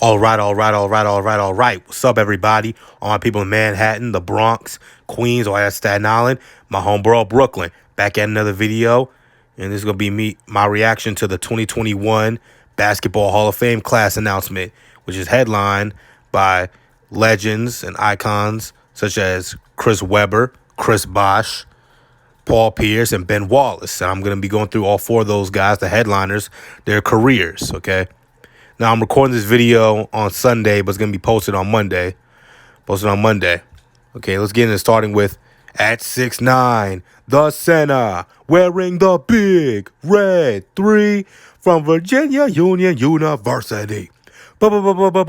All right. What's up, everybody? All my people in Manhattan, the Bronx, Queens, or at Staten Island, my homeborough, Brooklyn. Back at another video, and this is going to be my reaction to the 2021 Basketball Hall of Fame class announcement, which is headlined by legends and icons such as Chris Webber, Chris Bosh, Paul Pierce, and Ben Wallace. And I'm going to be going through all four of those guys, the headliners, their careers, okay? Now, I'm recording this video on Sunday, but it's going to be posted on Monday. Okay, let's get into starting with at 6'9", the center, wearing the big red 3 from Virginia Union University. Ben Wallace.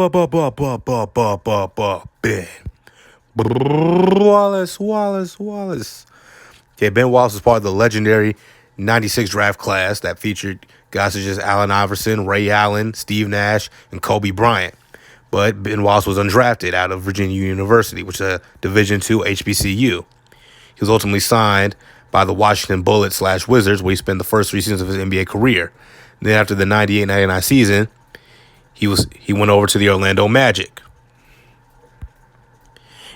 Okay, Ben Wallace was part of the legendary 96 draft class that featured guys such as Allen Iverson, Ray Allen, Steve Nash, and Kobe Bryant. But Ben Wallace was undrafted out of Virginia University, which is a Division II HBCU. He was ultimately signed by the Washington Bullets/Wizards, where he spent the first 3 seasons of his NBA career. And then after the 98-99 season, he went over to the Orlando Magic.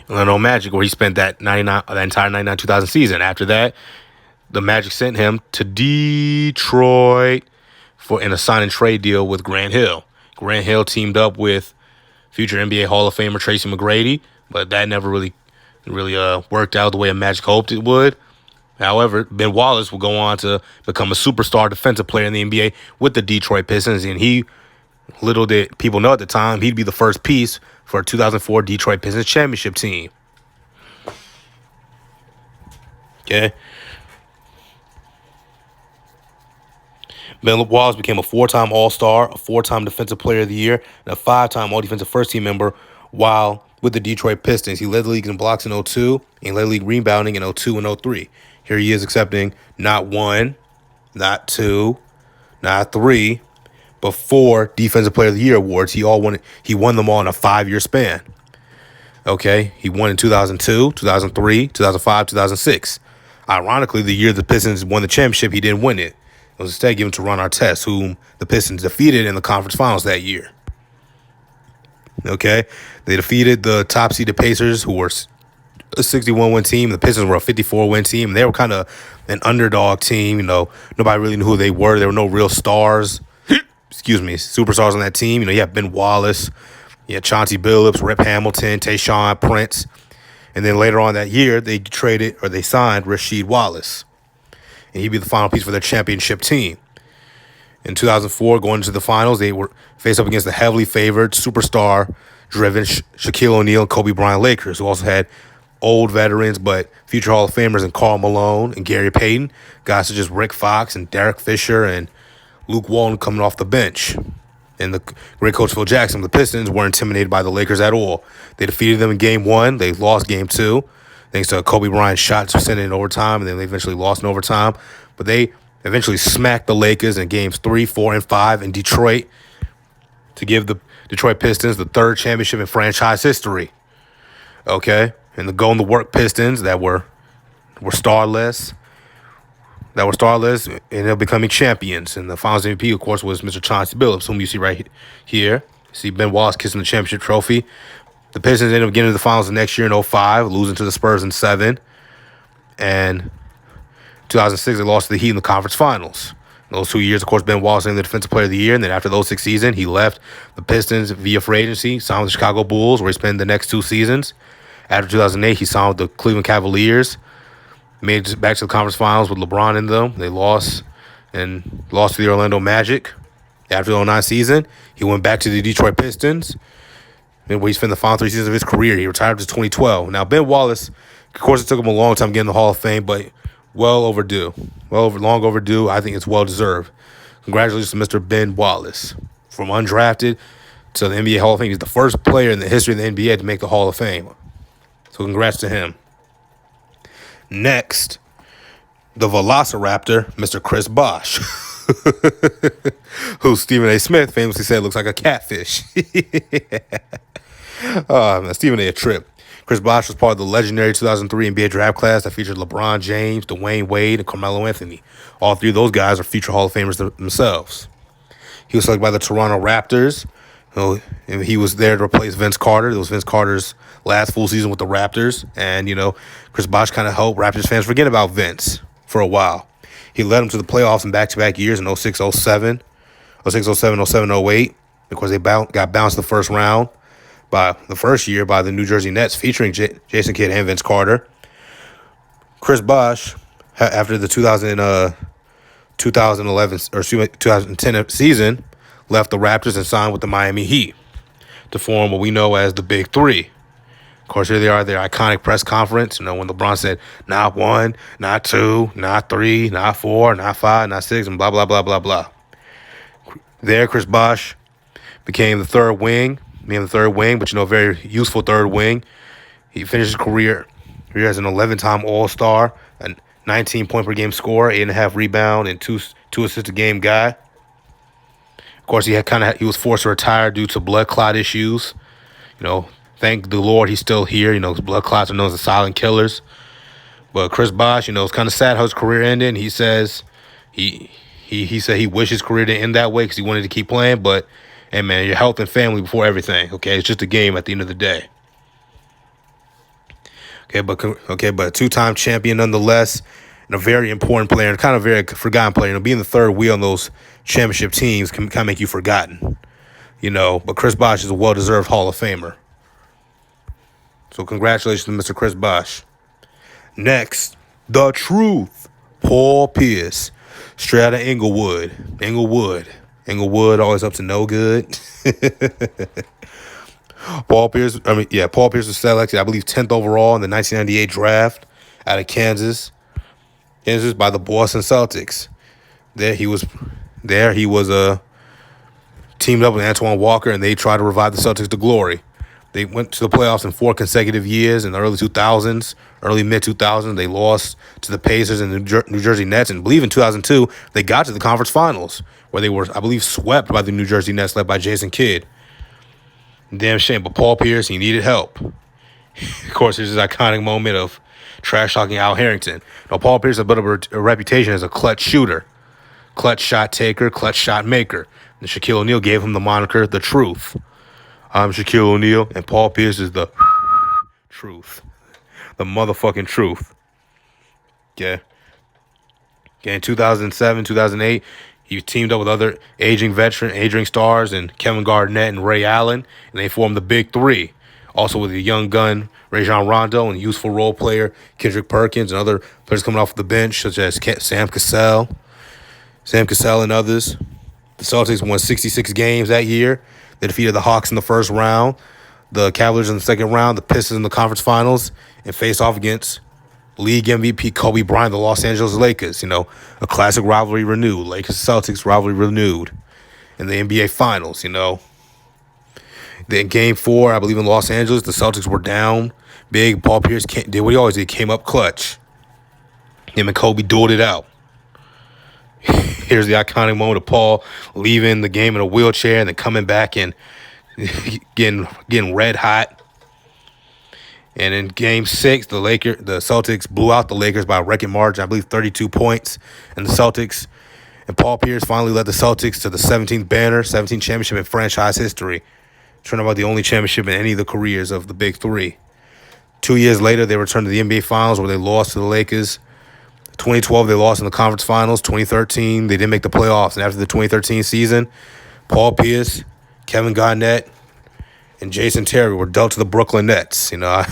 Where he spent that entire 99-2000 season. After that, the Magic sent him to Detroit in a sign and trade deal with Grant Hill. Grant Hill teamed up with future NBA Hall of Famer Tracy McGrady, but that never really worked out the way a Magic hoped it would. However, Ben Wallace will go on to become a superstar defensive player in the NBA with the Detroit Pistons, and little did people know at the time, he'd be the first piece for a 2004 Detroit Pistons championship team. Okay. Ben Wallace became a 4-time All-Star, a 4-time Defensive Player of the Year, and a 5-time All-Defensive First-Team member while with the Detroit Pistons. He led the league in blocks in 2002 and led the league rebounding in 2002 and 2003. Here he is accepting not 1, not 2, not 3, but 4 Defensive Player of the Year awards. He won them all in a 5-year span. Okay, he won in 2002, 2003, 2005, 2006. Ironically, the year the Pistons won the championship, he didn't win it. It was instead given to Ron Artest, whom the Pistons defeated in the conference finals that year. Okay, they defeated the top-seeded Pacers, who were a 61-win team. The Pistons were a 54-win team. They were kind of an underdog team. Nobody really knew who they were. There were no real stars. Superstars on that team. You have Ben Wallace, you had Chauncey Billups, Rip Hamilton, Tayshaun Prince. And then later on that year, they signed Rasheed Wallace. And he'd be the final piece for their championship team. In 2004, going into the finals, they were faced up against the heavily favored, superstar-driven Shaquille O'Neal and Kobe Bryant Lakers, who also had old veterans but future Hall of Famers in Karl Malone and Gary Payton, guys such as Rick Fox and Derek Fisher and Luke Walton coming off the bench. And the great coach Phil Jackson, the Pistons, weren't intimidated by the Lakers at all. They defeated them in Game 1. They lost Game 2. Thanks to Kobe Bryant's shots sent in overtime, and then they eventually lost in overtime. But they eventually smacked the Lakers in Games 3, 4, and 5 in Detroit to give the Detroit Pistons the 3rd championship in franchise history. Okay? And the go-in-the-work Pistons that were starless, ended up becoming champions. And the Finals MVP, of course, was Mr. Chauncey Billups, whom you see right here. You see Ben Wallace kissing the championship trophy. The Pistons ended up getting to the finals the next year in 2005, losing to the Spurs in 7. And 2006, they lost to the Heat in the conference finals. In those 2 years, of course, Ben Wallace named the Defensive Player of the Year. And then after those 6 seasons, he left the Pistons via free agency, signed with the Chicago Bulls, where he spent the next 2 seasons. After 2008, he signed with the Cleveland Cavaliers, made it back to the conference finals with LeBron in them. They lost to the Orlando Magic. After the 2009 season, he went back to the Detroit Pistons, where he spent the final 3 seasons of his career. He retired to 2012. Now, Ben Wallace, of course, it took him a long time getting the Hall of Fame, but long overdue. I think it's well-deserved. Congratulations to Mr. Ben Wallace. From undrafted to the NBA Hall of Fame, he's the first player in the history of the NBA to make the Hall of Fame. So congrats to him. Next, the Velociraptor, Mr. Chris Bosh, who Stephen A. Smith famously said looks like a catfish. Stephen A. trip. Chris Bosh was part of the legendary 2003 NBA draft class that featured LeBron James, Dwayne Wade, and Carmelo Anthony. All 3 of those guys are future Hall of Famers themselves. He was selected by the Toronto Raptors, And he was there to replace Vince Carter. It was Vince Carter's last full season with the Raptors. And, Chris Bosh kind of helped Raptors fans forget about Vince for a while. He led them to the playoffs in back-to-back years in 06, 07, 06, 07, 07, 08, because they got bounced the first round by the first year by the New Jersey Nets featuring Jason Kidd and Vince Carter. Chris Bosh, after the 2010 season, left the Raptors and signed with the Miami Heat to form what we know as the Big Three. Of course, here they are, their iconic press conference, when LeBron said, not one, not two, not three, not four, not five, not six, and blah, blah, blah, blah, blah. There, Chris Bosh became the third wing, but, a very useful third wing. He finished his career as an 11-time All-Star, a 19-point-per-game scorer, 8.5 rebound, and two assist a game guy. Of course, he was forced to retire due to blood clot issues. Thank the Lord he's still here. Blood clots are known as the silent killers. But Chris Bosh, it's kind of sad how his career ended. And he says he said he wished his career didn't end that way because he wanted to keep playing. But, hey, man, your health and family before everything, okay? It's just a game at the end of the day. Okay, but a two-time champion nonetheless, and a very important player, and kind of very forgotten player. Being the third wheel on those championship teams can kind of make you forgotten. But Chris Bosh is a well-deserved Hall of Famer. So congratulations to Mr. Chris Bosh. Next, the truth. Paul Pierce, straight out of Inglewood, always up to no good. Paul Pierce was selected, I believe, 10th overall in the 1998 draft out of Kansas by the Boston Celtics. There he was teamed up with Antoine Walker, and they tried to revive the Celtics to glory. They went to the playoffs in 4 consecutive years in the early mid-2000s. They lost to the Pacers and the New Jersey Nets. And I believe in 2002, they got to the conference finals, where they were, I believe, swept by the New Jersey Nets led by Jason Kidd. Damn shame. But Paul Pierce, he needed help. Of course, there's this iconic moment of trash-talking Al Harrington. Now, Paul Pierce has a bit of a reputation as a clutch shooter, clutch shot taker, clutch shot maker. And Shaquille O'Neal gave him the moniker, The Truth. I'm Shaquille O'Neal, and Paul Pierce is the truth. The motherfucking truth. Yeah. In 2007, 2008, he teamed up with other aging stars, and Kevin Garnett and Ray Allen, and they formed the Big Three. Also with the young gun, Rajon Rondo, and youthful role player, Kendrick Perkins, and other players coming off the bench, such as Sam Cassell and others. The Celtics won 66 games that year. They defeated the Hawks in the first round, the Cavaliers in the second round, the Pistons in the conference finals, and faced off against league MVP Kobe Bryant, the Los Angeles Lakers. A classic rivalry renewed. Lakers-Celtics rivalry renewed in the NBA Finals, Then Game 4, I believe in Los Angeles, the Celtics were down big. Paul Pierce did what he always did, came up clutch. Him and Kobe dueled it out. Here's the iconic moment of Paul leaving the game in a wheelchair and then coming back and getting red hot. And in Game 6, the Celtics blew out the Lakers by a record margin, I believe 32 points. And the Celtics and Paul Pierce finally led the Celtics to the 17th championship in franchise history. Turning about the only championship in any of the careers of the Big Three. 2 years later, they returned to the NBA Finals, where they lost to the Lakers. 2012, they lost in the conference finals. 2013, they didn't make the playoffs. And after the 2013 season, Paul Pierce, Kevin Garnett, and Jason Terry were dealt to the Brooklyn Nets. I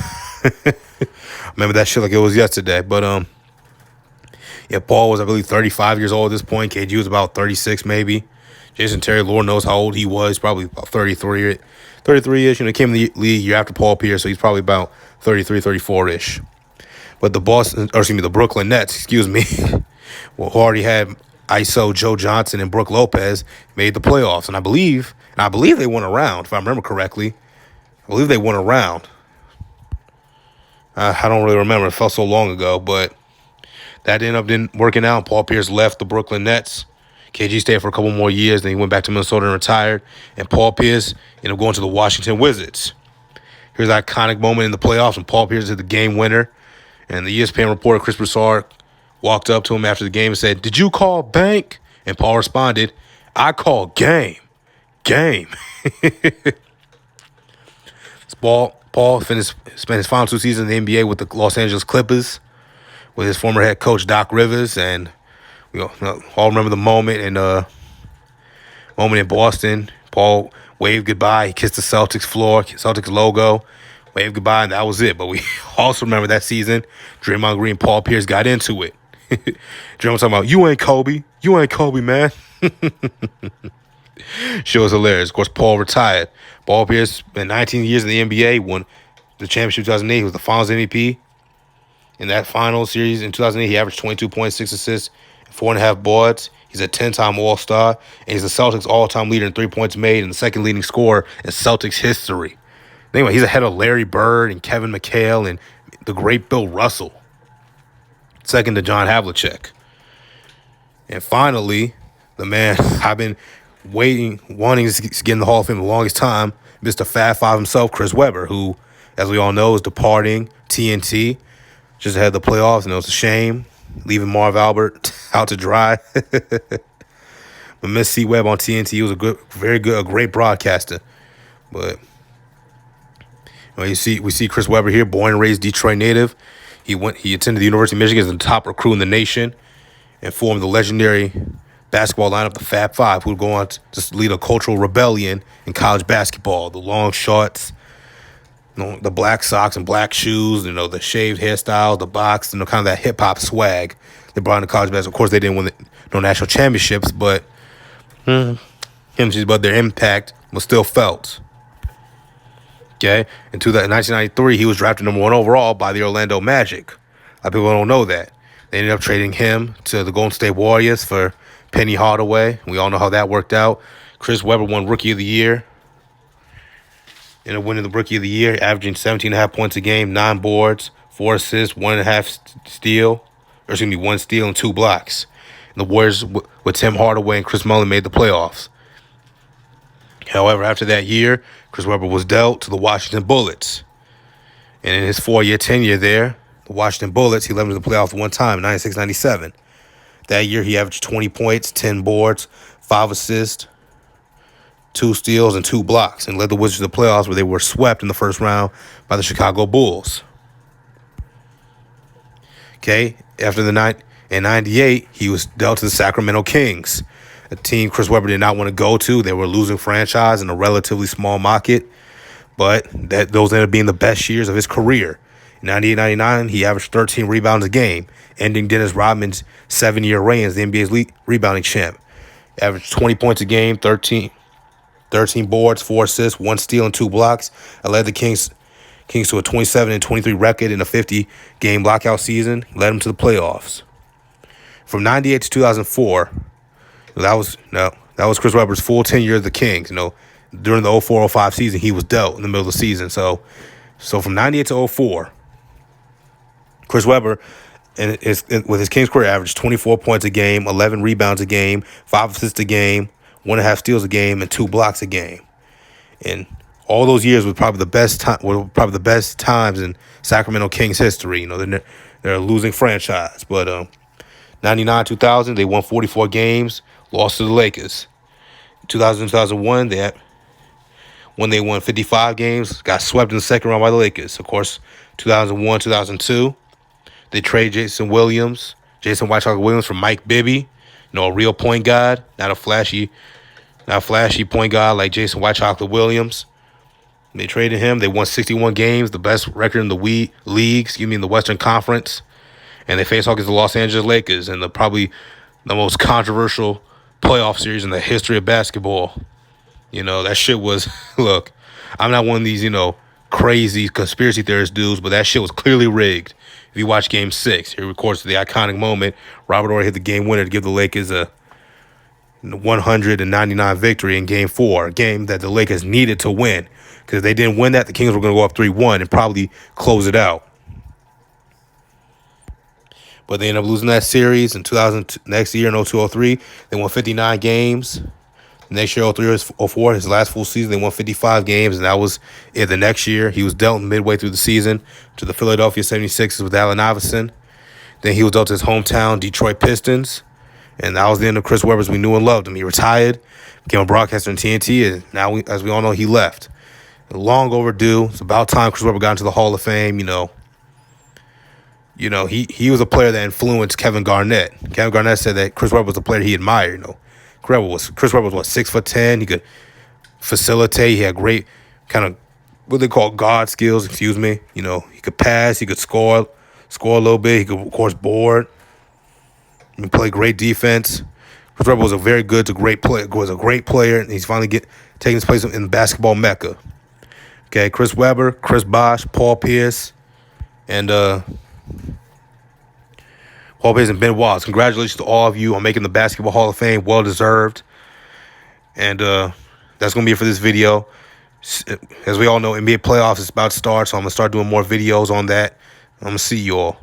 remember that shit like it was yesterday. But, Paul was, I believe, 35 years old at this point. KG was about 36 maybe. Jason Terry, Lord knows how old he was, probably about 33-ish. He came in the league year after Paul Pierce, so he's probably about 33, 34-ish. But the Brooklyn Nets, who already had ISO Joe Johnson and Brooke Lopez, made the playoffs. And I believe they won a round, if I remember correctly. I believe they won a round. I don't really remember. It felt so long ago, but that ended up working out. Paul Pierce left the Brooklyn Nets. KG stayed for a couple more years, then he went back to Minnesota and retired. And Paul Pierce ended up going to the Washington Wizards. Here's an iconic moment in the playoffs when Paul Pierce hit the game winner. And the ESPN reporter, Chris Broussard, walked up to him after the game and said, "Did you call bank?" And Paul responded, "I called game." game. Paul spent his final 2 seasons in the NBA with the Los Angeles Clippers with his former head coach Doc Rivers, and we all remember the moment in Boston. Paul waved goodbye. He kissed the Celtics logo, waved goodbye, and that was it. But we also remember that season, Draymond Green, Paul Pierce got into it. Draymond talking about, you ain't Kobe, man. Shit was hilarious. Of course, Paul retired. Paul Pierce spent 19 years in the NBA, won the championship in 2008. He was the Finals MVP. In that final series in 2008, he averaged 22.6 assists, 4.5 boards. He's a 10-time All-Star, and he's the Celtics' all-time leader in 3 points made and the second leading scorer in Celtics history. Anyway, he's ahead of Larry Bird and Kevin McHale and the great Bill Russell, second to John Havlicek. And finally, the man I've been wanting to get in the Hall of Fame the longest time, Mr. Fab Five himself, Chris Webber, who, as we all know, is departing TNT just ahead of the playoffs, and it was a shame leaving Marv Albert out to dry. But Miss C. Webb on TNT, he was a great broadcaster. But we see Chris Webber here, born and raised Detroit native. He attended the University of Michigan as the top recruit in the nation, and formed the legendary basketball lineup, the Fab Five, who would go on to lead a cultural rebellion in college basketball. The long shorts, the black socks and black shoes, the shaved hairstyle, the box, kind of that hip hop swag they brought into college basketball. Of course, they didn't win no national championships, but their impact was still felt. Okay, in 1993, he was drafted number 1 overall by the Orlando Magic. A lot of people don't know that. They ended up trading him to the Golden State Warriors for Penny Hardaway. We all know how that worked out. Chris Webber won Rookie of the Year. Ended up winning the Rookie of the Year, averaging 17.5 points a game, 9 boards, 4 assists, 1.5 steal, 1 steal and 2 blocks. And the Warriors with Tim Hardaway and Chris Mullin made the playoffs. However, after that year, Chris Webber was dealt to the Washington Bullets. And in his 4-year tenure there, the Washington Bullets, he led them to the playoffs one time, 96-97. That year, he averaged 20 points, 10 boards, 5 assists, 2 steals, and 2 blocks, and led the Wizards to the playoffs where they were swept in the first round by the Chicago Bulls. Okay, in 98, he was dealt to the Sacramento Kings, a team Chris Webber did not want to go to. They were a losing franchise in a relatively small market, but those ended up being the best years of his career. In 98-99, he averaged 13 rebounds a game, ending Dennis Rodman's 7-year reign as the NBA's rebounding champ. He averaged 20 points a game, 13 boards, 4 assists, 1 steal, and 2 blocks. I led the Kings to a 27-23 record in a 50-game lockout season. Led them to the playoffs. From 98 to 2004, that was Chris Webber's full tenure of the Kings. During the 04-05 season, he was dealt in the middle of the season. So from 98 to 04, Chris Webber, with his Kings career, averaged 24 points a game, 11 rebounds a game, 5 assists a game, 1.5 steals a game, and 2 blocks a game. And all those years were probably the best times in Sacramento Kings history. They're a losing franchise, but 99-2000, they won 44 games, lost to the Lakers. 2000-2001, when they won 55 games, got swept in the second round by the Lakers. Of course, 2001-2002, they traded Jason White Chocolate Williams for Mike Bibby, a real point guard, not a flashy point guard like Jason White Chocolate Williams. They traded him. They won 61 games, the best record in the league, in the Western Conference. And they faced off against the Los Angeles Lakers in probably the most controversial playoff series in the history of basketball. That shit was, look, I'm not one of these, crazy conspiracy theorist dudes, but that shit was clearly rigged. If you watch Game 6, it records the iconic moment. Robert Horry hit the game winner to give the Lakers a 199 victory in Game 4, a game that the Lakers needed to win. Because if they didn't win that, the Kings were going to go up 3-1 and probably close it out. But they ended up losing that series in next year in 02-03. They won 59 games. Next year, 03-04, his last full season, they won 55 games, and that was it. The next year, he was dealt midway through the season to the Philadelphia 76ers with Allen Iverson. Then he was dealt to his hometown Detroit Pistons. And that was the end of Chris Webber as we knew and loved him. He retired, became a broadcaster in TNT, and now, as we all know, he left. Long overdue. It's about time Chris Webber got into the Hall of Fame. He was a player that influenced Kevin Garnett. Kevin Garnett said that Chris Webber was a player he admired. Chris Webber was what, 6'10". He could facilitate. He had great kind of what they call guard skills. Excuse me. He could pass. He could score a little bit. He could, of course, board. He play great defense. Chris Webber was a very good to great player. Was a great player, and he's finally taking his place in basketball mecca. Okay, Chris Webber, Chris Bosh, Paul Pierce, and Ben Wallace. Congratulations to all of you on making the Basketball Hall of Fame. Well deserved. And that's gonna be it for this video. As we all know, NBA playoffs is about to start, so I'm gonna start doing more videos on that. I'm gonna see you all.